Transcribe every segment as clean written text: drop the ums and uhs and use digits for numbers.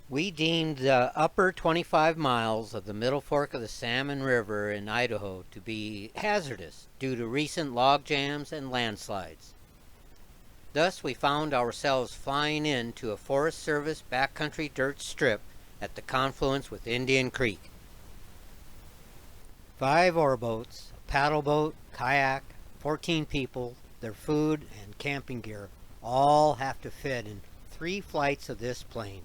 We deemed the upper 25 miles of the middle fork of the Salmon River in Idaho to be hazardous due to recent log jams and landslides. Thus, we found ourselves flying into a Forest Service backcountry dirt strip at the confluence with Indian Creek. 5 oar boats, a paddle boat, kayak, 14 people, their food, and camping gear all have to fit in 3 flights of this plane.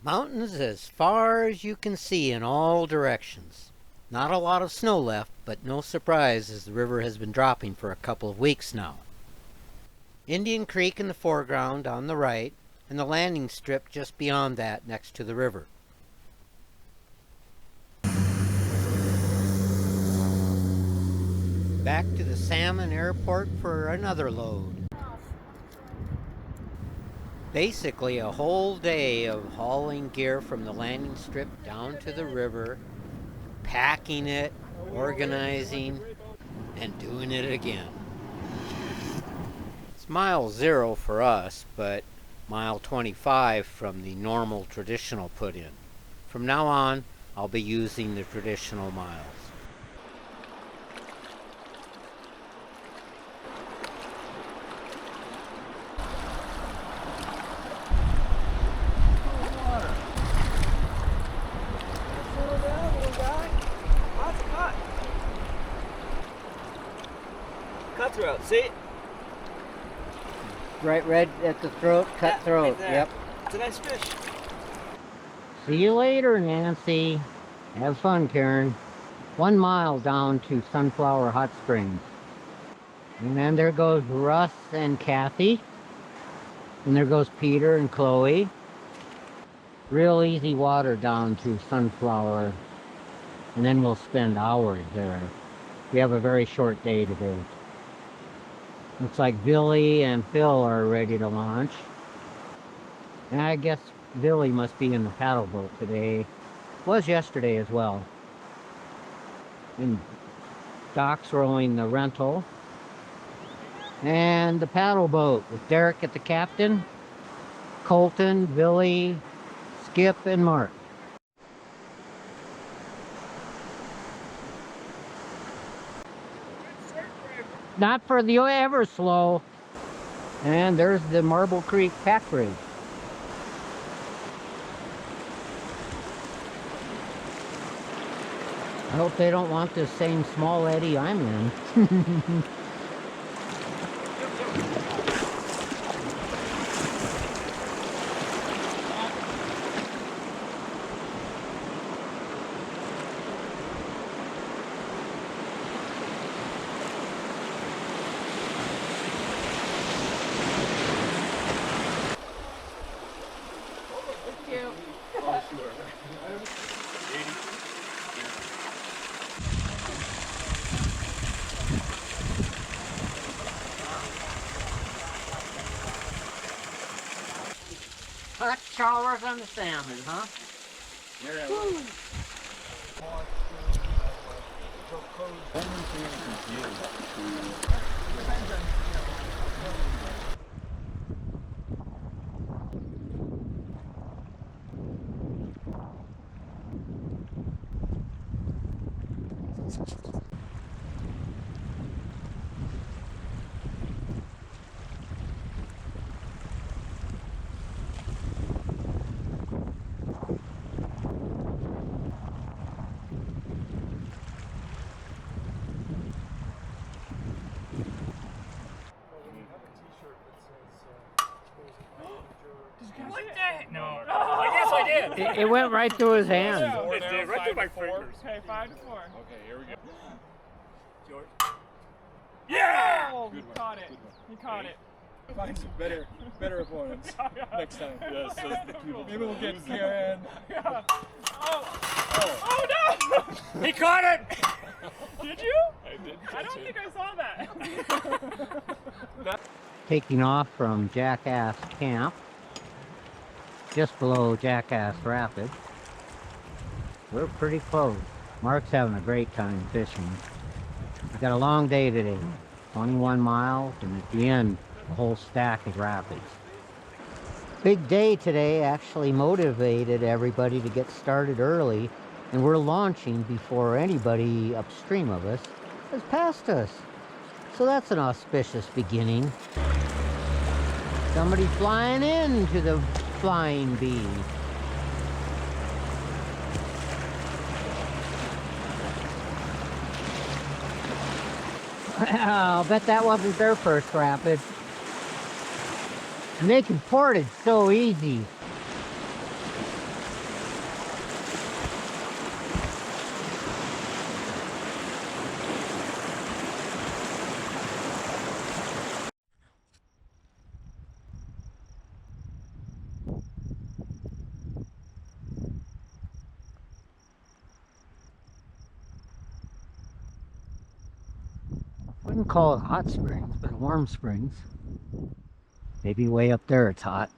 Mountains as far as you can see in all directions. Not a lot of snow left, but no surprise as the river has been dropping for a couple of weeks now. Indian Creek in the foreground on the right, and the landing strip just beyond that next to the river. Back to the Salmon Airport for another load. Basically a whole day of hauling gear from the landing strip down to the river, packing it, organizing, and doing it again. It's mile 0 for us, but mile 25 from the normal traditional put-in. From now on, I'll be using the traditional miles. Cutthroat, see? Right red at the throat, cutthroat, right yep. It's a nice fish. See you later, Nancy. Have fun, Karen. 1 mile down to Sunflower Hot Springs. And then there goes Russ and Kathy. And there goes Peter and Chloe. Real easy water down to Sunflower. And then we'll spend hours there. We have a very short day today. Looks like Billy and Phil are ready to launch. And I guess Billy must be in the paddle boat today. Was yesterday as well. And Doc's rowing the rental. And the paddle boat with Derek at the captain, Colton, Billy, Skip, and Mark. Not for the ever slow. And there's the Marble Creek pack bridge. I hope they don't want the same small eddy I'm in. Hot showers on the salmon, huh? What the? No. I guess I did. It went right through his hand. It did, right through my fingers. Okay, 5-4. Okay, here we go. George. Yeah! Oh, Good he one. caught it. Good one. He caught it. Find some better opponents next time. Yes, so the people. Maybe we'll get Karen. Yeah. Oh. Oh. Oh no! He caught it! Did you? I did. I don't think I saw that. Taking off from Jackass Camp, just below Jackass Rapids. We're pretty close. Mark's having a great time fishing. We've got a long day today, 21 miles, and at the end, the whole stack is rapids. Big day today, actually motivated everybody to get started early, and we're launching before anybody upstream of us has passed us. So that's an auspicious beginning. Somebody flying into the flying bee. I'll bet that wasn't their first rapid. And they can port it so easy. Wouldn't call it hot springs, but warm springs. Maybe way up there it's hot.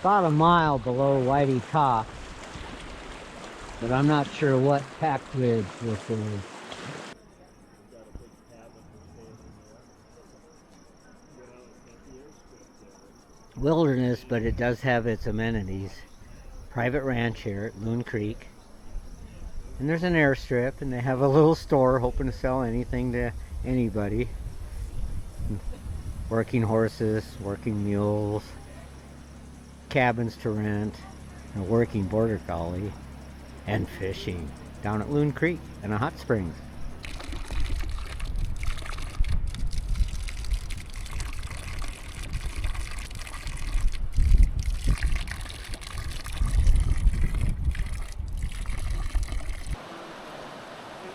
About a mile below Whitey Top, but I'm not sure what packed ridge this is. Wilderness, but it does have its amenities. Private ranch here at Loon Creek. And there's an airstrip, and they have a little store hoping to sell anything to anybody. Working horses, working mules, cabins to rent, a working border collie, and fishing down at Loon Creek and a hot springs.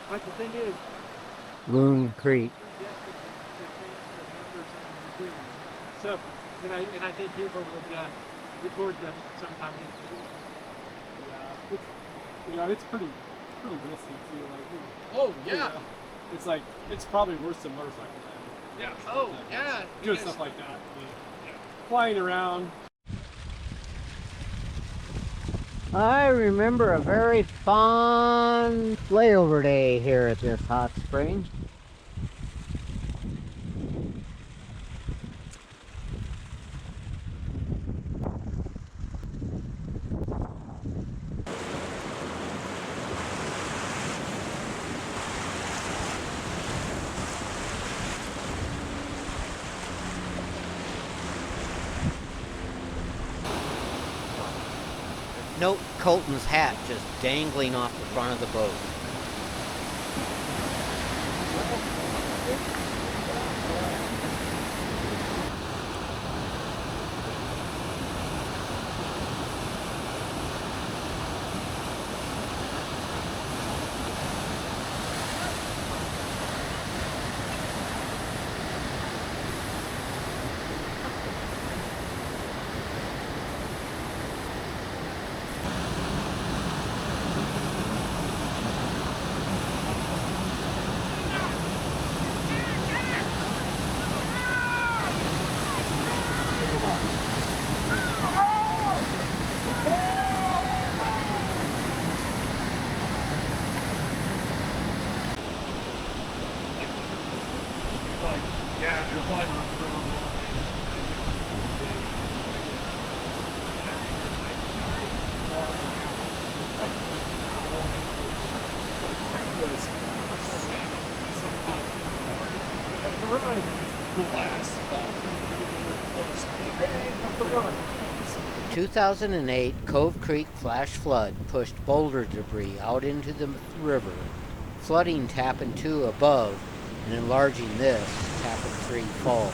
But the thing is, Loon Creek. so, and I think people would record them sometime. Yeah, it's pretty risky too. Like, Oh yeah. you know, it's like it's probably worse than motorcycle riding. Yeah. Oh yeah. Doing stuff like that. Flying around. I remember a very fun layover day here at this hot spring. Note Colton's hat just dangling off the front of the boat. Yeah, you're fine. 2008 Cove Creek flash flood pushed boulder debris out into the river, flooding Tappan 2 above and enlarging this Tappan 3 fall.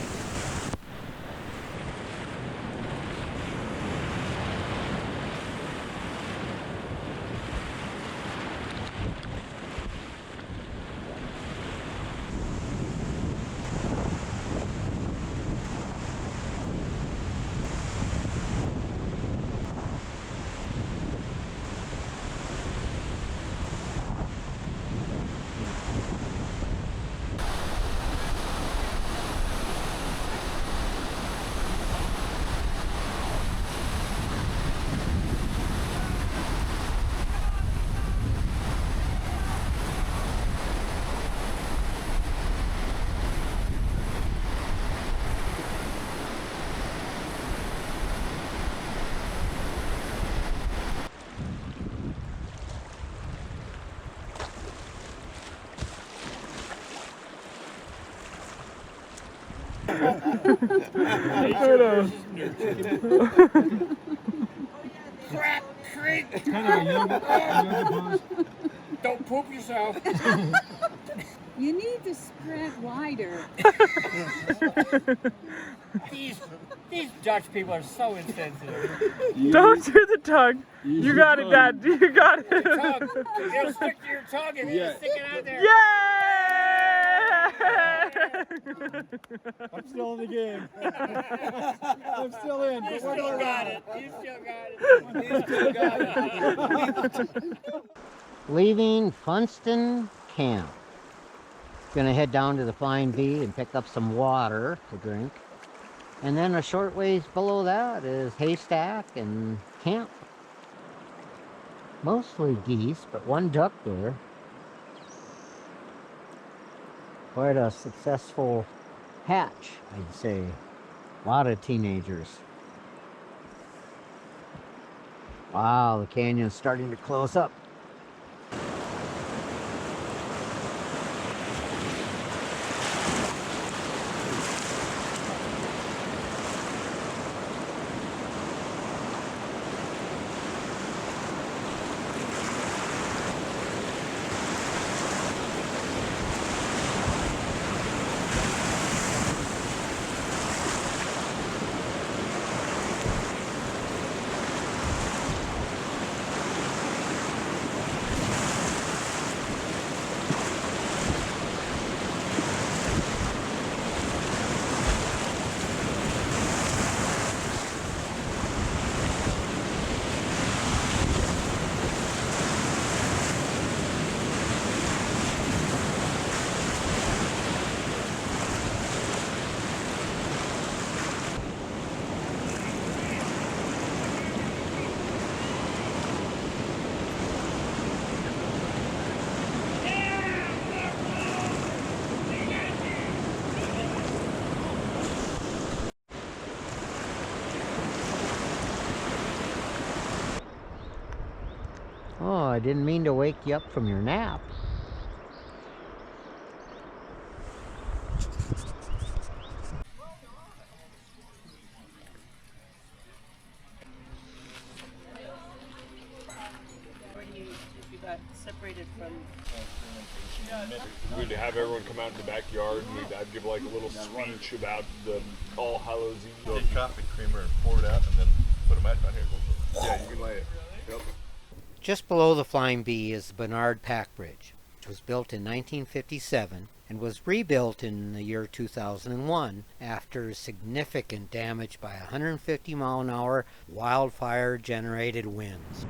Crap creek. Kind of a yoga pose. Don't poop yourself. You need to spread wider. These Dutch people are so insensitive. Don't do the tongue. You got it, Dad. You got it. Tongue. It'll stick to your tongue and you stick it out there. Yeah! I'm still in the game. I'm still in. You still got it. You still got it. Leaving Funston Camp. Gonna head down to the Flying V and pick up some water to drink. And then a short ways below that is haystack and camp. Mostly geese, but one duck there. Quite a successful hatch, I'd say. A lot of teenagers. Wow, the canyon's starting to close up. Oh, I didn't mean to wake you up from your nap. You got separated from. We'd have everyone come out in the backyard and I'd give like a little speech about the All Hallows Eve. Take coffee creamer and pour it out and then put a mat on here. Yeah, you can lay it. Yep. Just below the Flying V is the Bernard Pack Bridge, which was built in 1957 and was rebuilt in the year 2001 after significant damage by 150-mile-an-hour wildfire-generated winds.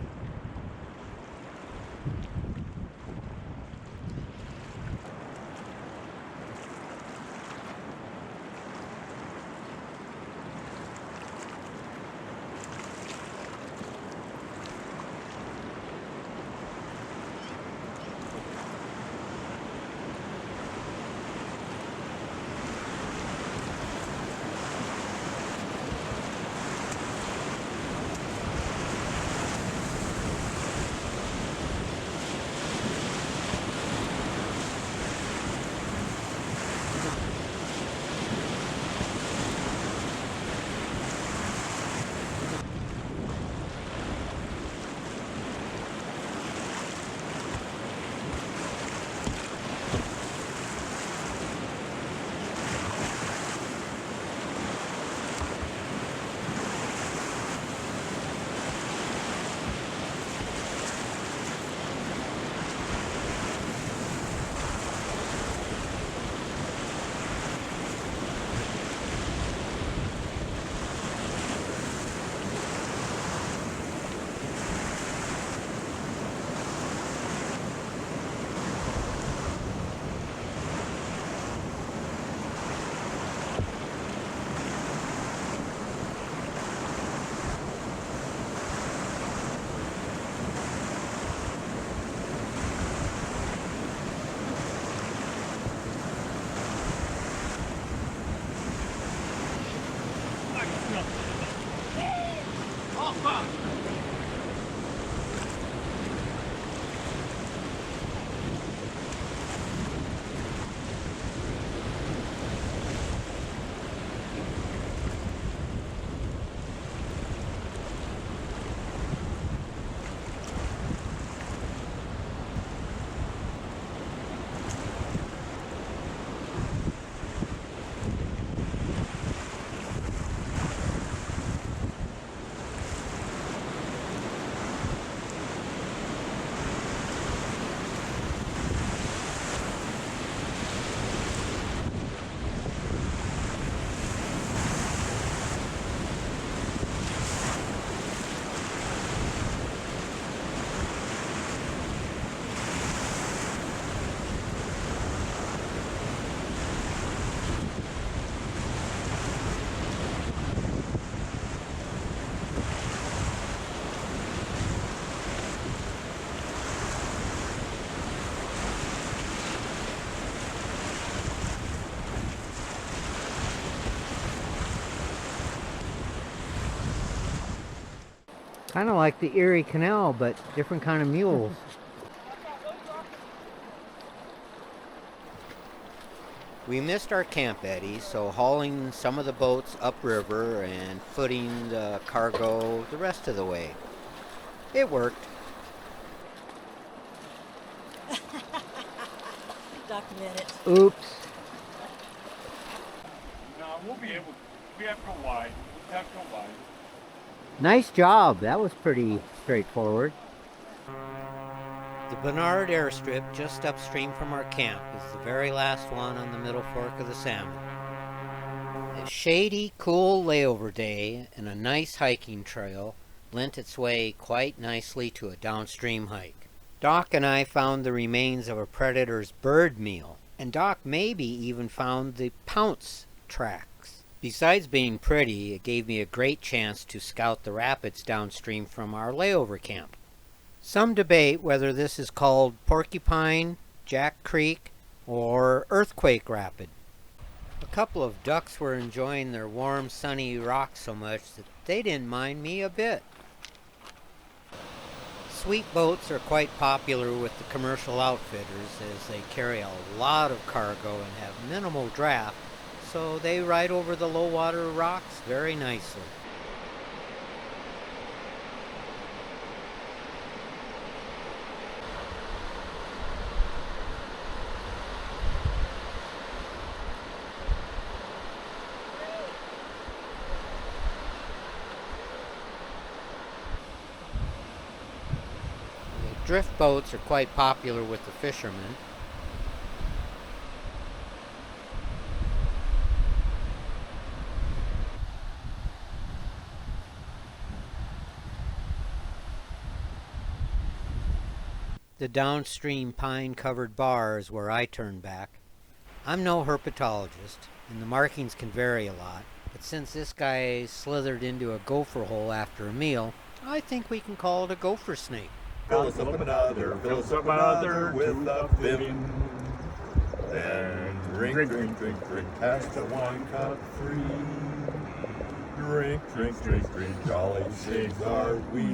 Kind of like the Erie Canal, but different kind of mules. We missed our camp eddy, so hauling some of the boats upriver and footing the cargo the rest of the way. It worked. Document it. Oops. No, we'll be able. We have to go wide. We have to go wide. Nice job. That was pretty straightforward. The Bernard Airstrip, just upstream from our camp, is the very last one on the Middle Fork of the Salmon. A shady, cool layover day and a nice hiking trail lent its way quite nicely to a downstream hike. Doc and I found the remains of a predator's bird meal, and Doc maybe even found the pounce tracks. Besides being pretty, it gave me a great chance to scout the rapids downstream from our layover camp. Some debate whether this is called Porcupine, Jack Creek, or Earthquake Rapid. A couple of ducks were enjoying their warm, sunny rocks so much that they didn't mind me a bit. Sweet boats are quite popular with the commercial outfitters as they carry a lot of cargo and have minimal draft, so they ride over the low water rocks very nicely. Drift boats are quite popular with the fishermen. The downstream pine-covered bar is where I turn back. I'm no herpetologist, and the markings can vary a lot, but since this guy slithered into a gopher hole after a meal, I think we can call it a gopher snake. Fill us up another with a vim. Then drink, pass the wine cup free. Drink, jolly cigs are we.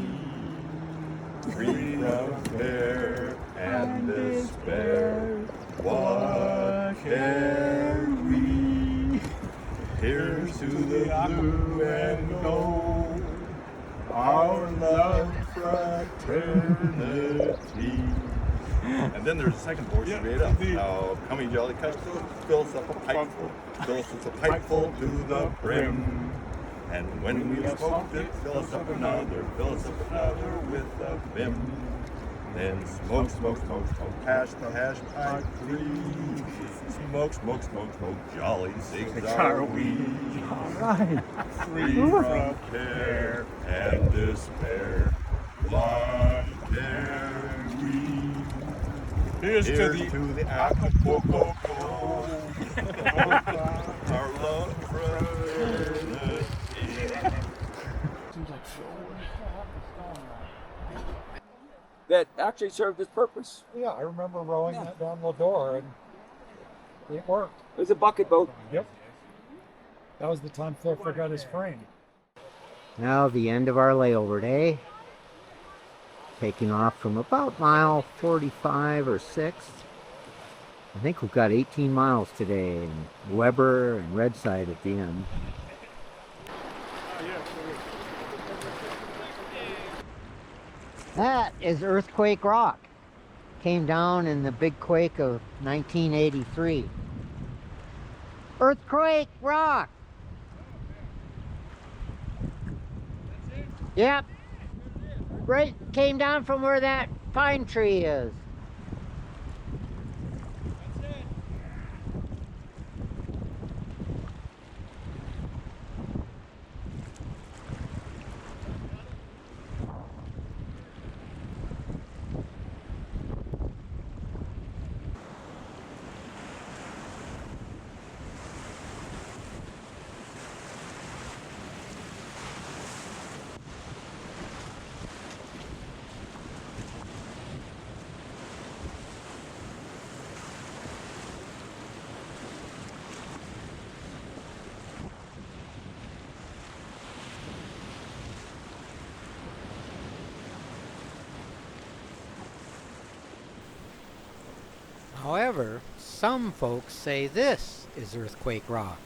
Free from care and despair. What care we? Here's to the blue and gold. Our love fraternity. And then there's a second portion straight up. Now, come ye jolly customers, fill us up a pipeful, fill us a pipeful to the brim. And when we've smoked it, fill us up another with a vim. Then smoke, hash to hash pipe free. Smoke, jolly cigs are we. Free from care and despair. What care we? Here's to the Acapulco. Our love fraternity. That actually served its purpose. Yeah, I remember rowing that down Lador, and it worked. It was a bucket boat. Yep. That was the time Phil forgot his frame. Now the end of our layover day. Taking off from about mile 45 or 6. I think we've got 18 miles today, and Weber and Redside at the end. That is Earthquake Rock. Came down in the big quake of 1983. Earthquake Rock! Yep. Right, came down from where that pine tree is. However, some folks say this is earthquake rock.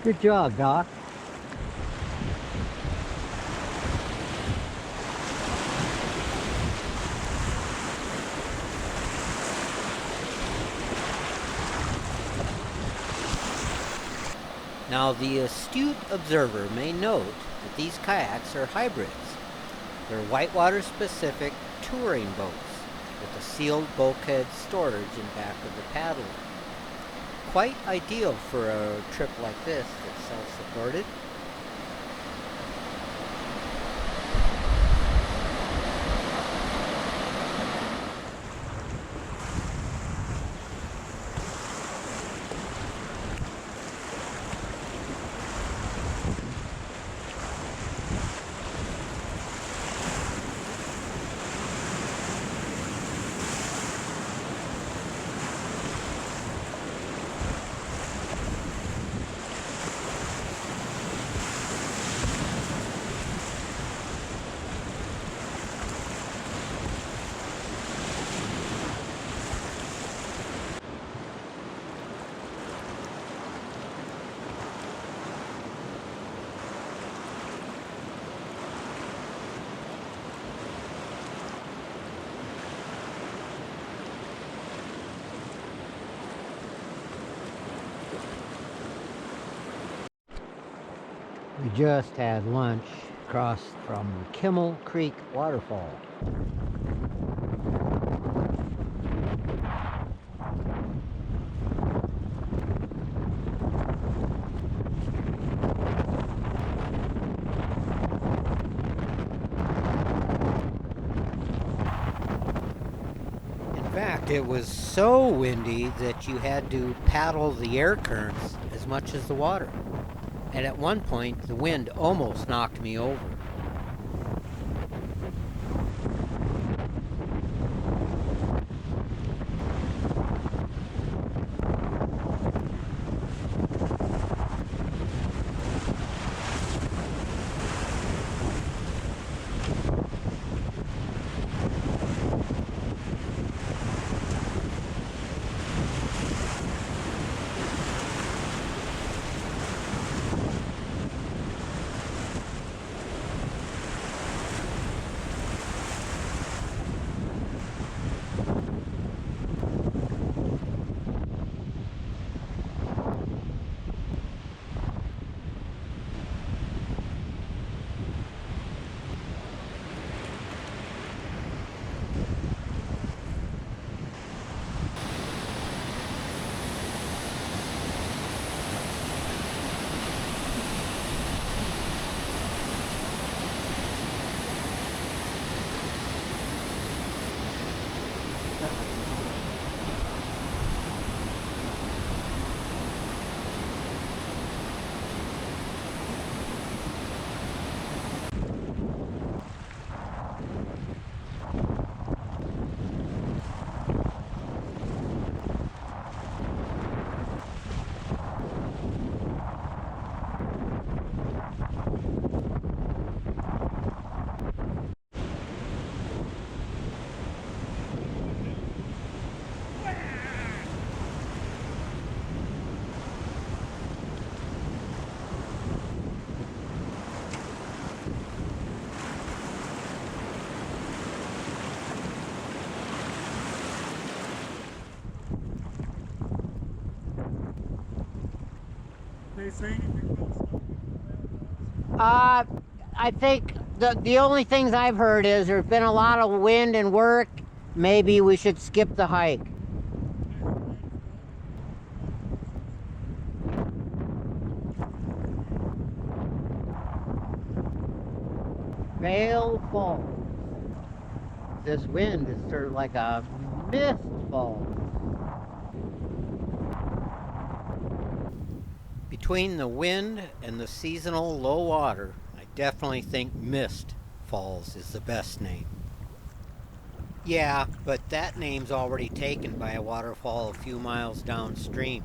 Good job, Doc. Now, the astute observer may note that these kayaks are hybrids. They're whitewater specific touring boats with a sealed bulkhead storage in back of the paddle. Quite ideal for a trip like this that's self-supported. We just had lunch across from Kimmel Creek Waterfall. In fact, it was so windy that you had to paddle the air currents as much as the water. And at one point, the wind almost knocked me over. I think the only things I've heard is there's been a lot of wind and work, maybe we should skip the hike. Vale Falls. This wind is sort of like a mist fall. Between the wind and the seasonal low water, I definitely think Mist Falls is the best name. Yeah, but that name's already taken by a waterfall a few miles downstream.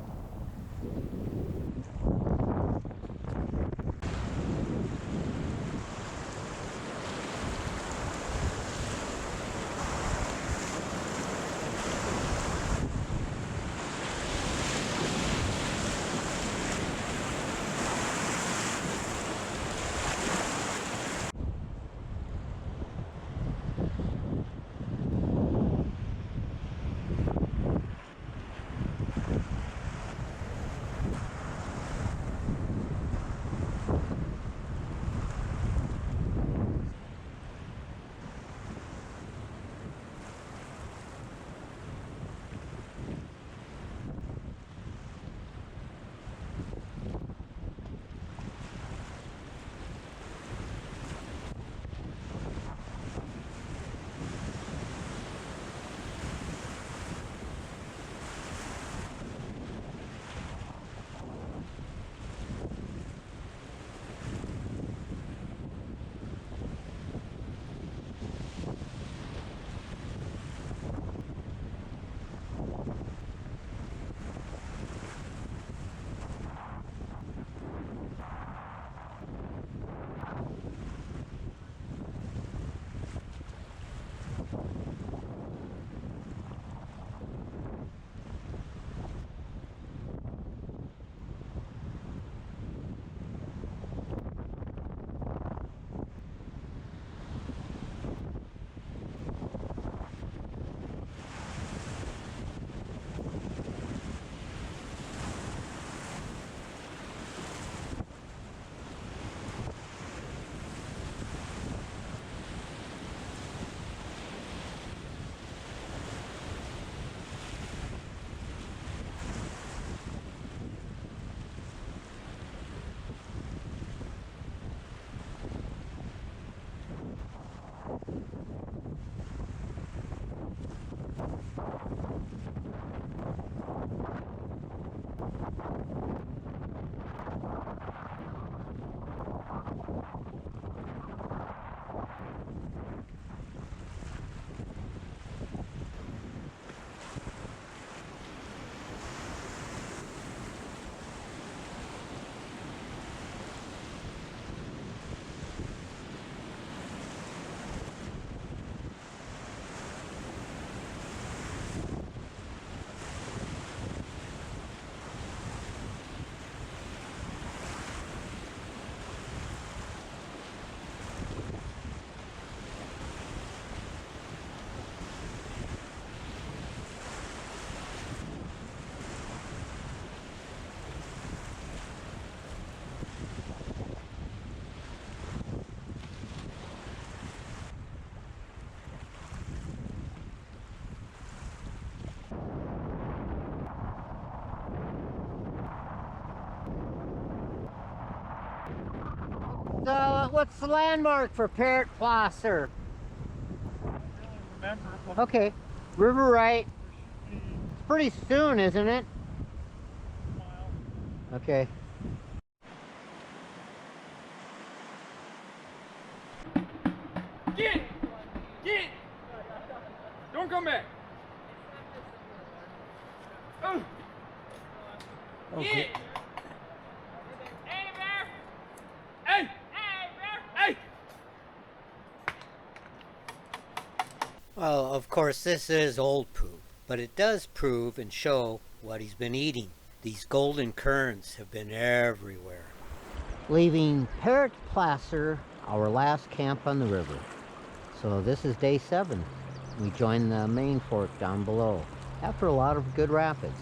What's the landmark for Parrot Placer? Okay, river right. It's pretty soon, isn't it? Okay. Get! Get! Don't come back! Oh! Okay. Get! Hey, bear! Hey! Hey, bear! Hey! Well, of course, this is old poop, but it does prove and show what he's been eating. These golden currents have been everywhere. Leaving Parrot Placer, our last camp on the river. So this is day 7. We join the main fork down below after a lot of good rapids.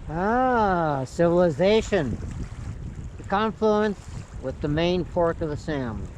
Ah, civilization. The confluence with the main fork of the Salmon.